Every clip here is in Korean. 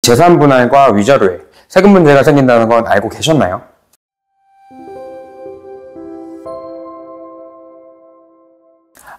재산 분할과 위자료에 세금 문제가 생긴다는 건 알고 계셨나요?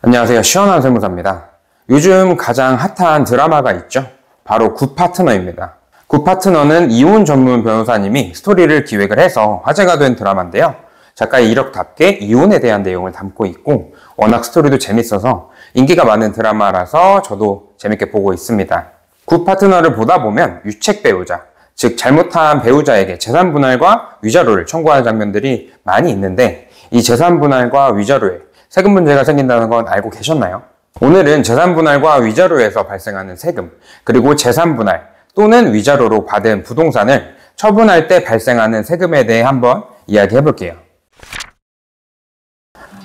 안녕하세요. 시원한 세무사입니다. 요즘 가장 핫한 드라마가 있죠. 바로 굿파트너입니다. 굿파트너는 이혼 전문 변호사님이 스토리를 기획을 해서 화제가 된 드라마인데요. 작가의 이력답게 이혼에 대한 내용을 담고 있고 워낙 스토리도 재밌어서 인기가 많은 드라마라서 저도 재밌게 보고 있습니다. 굿파트너를 보다 보면 유책 배우자, 즉 잘못한 배우자에게 재산 분할과 위자료를 청구하는 장면들이 많이 있는데 이 재산 분할과 위자료에 세금 문제가 생긴다는 건 알고 계셨나요? 오늘은 재산 분할과 위자료에서 발생하는 세금, 그리고 재산 분할 또는 위자료로 받은 부동산을 처분할 때 발생하는 세금에 대해 한번 이야기해 볼게요.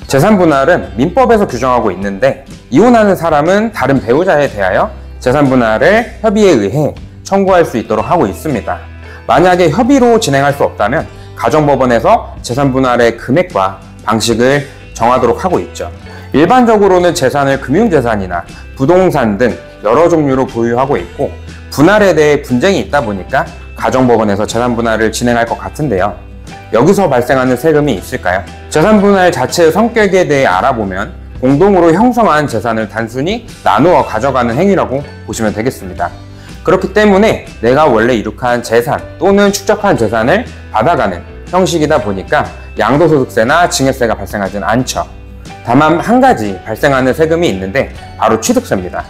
재산 분할은 민법에서 규정하고 있는데 이혼하는 사람은 다른 배우자에 대하여 재산 분할을 협의에 의해 청구할 수 있도록 하고 있습니다. 만약에 협의로 진행할 수 없다면 가정법원에서 재산 분할의 금액과 방식을 정하도록 하고 있죠. 일반적으로는 재산을 금융재산이나 부동산 등 여러 종류로 보유하고 있고 분할에 대해 분쟁이 있다 보니까 가정법원에서 재산 분할을 진행할 것 같은데요. 여기서 발생하는 세금이 있을까요? 재산 분할 자체의 성격에 대해 알아보면 공동으로 형성한 재산을 단순히 나누어 가져가는 행위라고 보시면 되겠습니다. 그렇기 때문에 내가 원래 이룩한 재산 또는 축적한 재산을 받아가는 형식이다 보니까 양도소득세나 증여세가 발생하지는 않죠. 다만 한 가지 발생하는 세금이 있는데 바로 취득세입니다.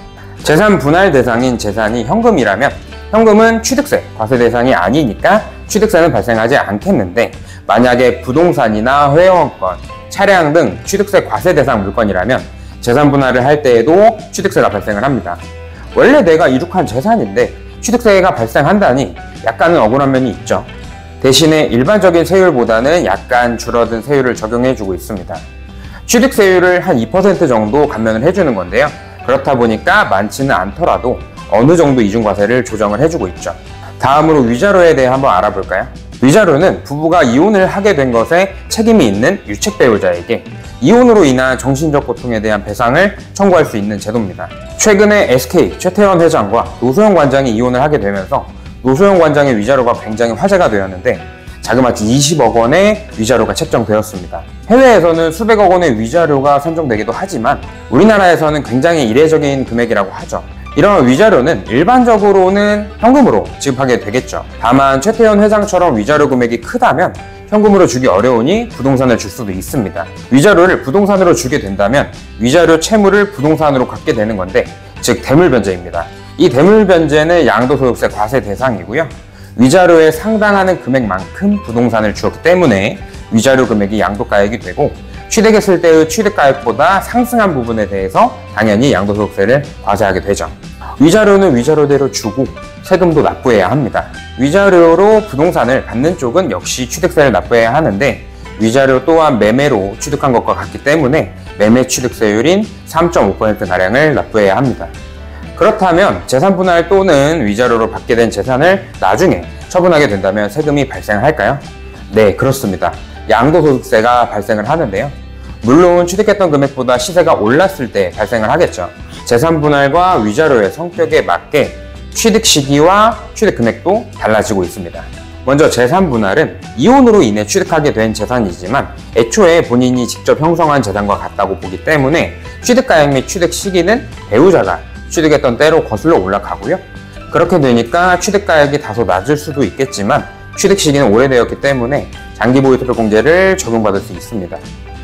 재산 분할 대상인 재산이 현금이라면 현금은 취득세, 과세 대상이 아니니까 취득세는 발생하지 않겠는데 만약에 부동산이나 회원권, 차량 등 취득세 과세 대상 물건이라면 재산 분할을 할 때에도 취득세가 발생을 합니다. 원래 내가 이룩한 재산인데 취득세가 발생한다니 약간은 억울한 면이 있죠. 대신에 일반적인 세율보다는 약간 줄어든 세율을 적용해주고 있습니다. 취득세율을 한 2% 정도 감면을 해주는 건데요. 그렇다 보니까 많지는 않더라도 어느 정도 이중과세를 조정을 해주고 있죠. 다음으로 위자료에 대해 한번 알아볼까요? 위자료는 부부가 이혼을 하게 된 것에 책임이 있는 유책 배우자에게 이혼으로 인한 정신적 고통에 대한 배상을 청구할 수 있는 제도입니다. 최근에 SK 최태원 회장과 노소영 관장이 이혼을 하게 되면서 노소영 관장의 위자료가 굉장히 화제가 되었는데 자그마치 20억 원의 위자료가 책정되었습니다. 해외에서는 수백억 원의 위자료가 산정되기도 하지만 우리나라에서는 굉장히 이례적인 금액이라고 하죠. 이런 위자료는 일반적으로는 현금으로 지급하게 되겠죠. 다만 최태원 회장처럼 위자료 금액이 크다면 현금으로 주기 어려우니 부동산을 줄 수도 있습니다. 위자료를 부동산으로 주게 된다면 위자료 채무를 부동산으로 갚게 되는 건데 즉 대물변제입니다. 이 대물변제는 양도소득세 과세 대상이고요. 위자료에 상당하는 금액만큼 부동산을 주었기 때문에 위자료 금액이 양도가액이 되고 취득했을 때의 취득가액보다 상승한 부분에 대해서 당연히 양도소득세를 과세하게 되죠. 위자료는 위자료대로 주고 세금도 납부해야 합니다. 위자료로 부동산을 받는 쪽은 역시 취득세를 납부해야 하는데 위자료 또한 매매로 취득한 것과 같기 때문에 매매 취득세율인 3.5%가량을 납부해야 합니다. 그렇다면 재산 분할 또는 위자료로 받게 된 재산을 나중에 처분하게 된다면 세금이 발생할까요? 네, 그렇습니다. 양도소득세가 발생을 하는데요. 물론 취득했던 금액보다 시세가 올랐을 때 발생을 하겠죠. 재산 분할과 위자료의 성격에 맞게 취득 시기와 취득 금액도 달라지고 있습니다. 먼저 재산 분할은 이혼으로 인해 취득하게 된 재산이지만 애초에 본인이 직접 형성한 재산과 같다고 보기 때문에 취득가액 및 취득 시기는 배우자가 취득했던 때로 거슬러 올라가고요. 그렇게 되니까 취득가액이 다소 낮을 수도 있겠지만 취득 시기는 오래되었기 때문에 장기보유토표공제를 적용받을 수 있습니다.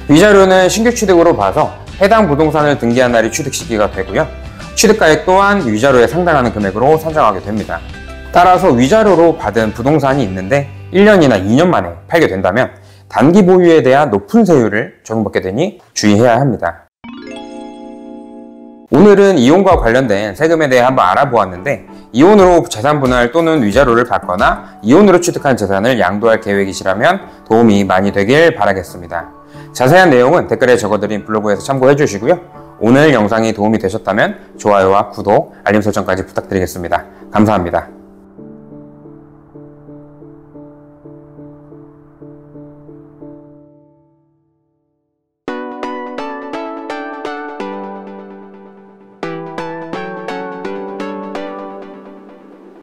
위자료는 신규 취득으로 봐서 해당 부동산을 등기한 날이 취득 시기가 되고요. 취득가액 또한 위자료에 상당하는 금액으로 산정하게 됩니다. 따라서 위자료로 받은 부동산이 있는데 1년이나 2년 만에 팔게 된다면 단기 보유에 대한 높은 세율을 적용받게 되니 주의해야 합니다. 오늘은 이혼과 관련된 세금에 대해 한번 알아보았는데 이혼으로 재산 분할 또는 위자료를 받거나 이혼으로 취득한 재산을 양도할 계획이시라면 도움이 많이 되길 바라겠습니다. 자세한 내용은 댓글에 적어드린 블로그에서 참고해 주시고요. 오늘 영상이 도움이 되셨다면 좋아요와 구독, 알림 설정까지 부탁드리겠습니다. 감사합니다.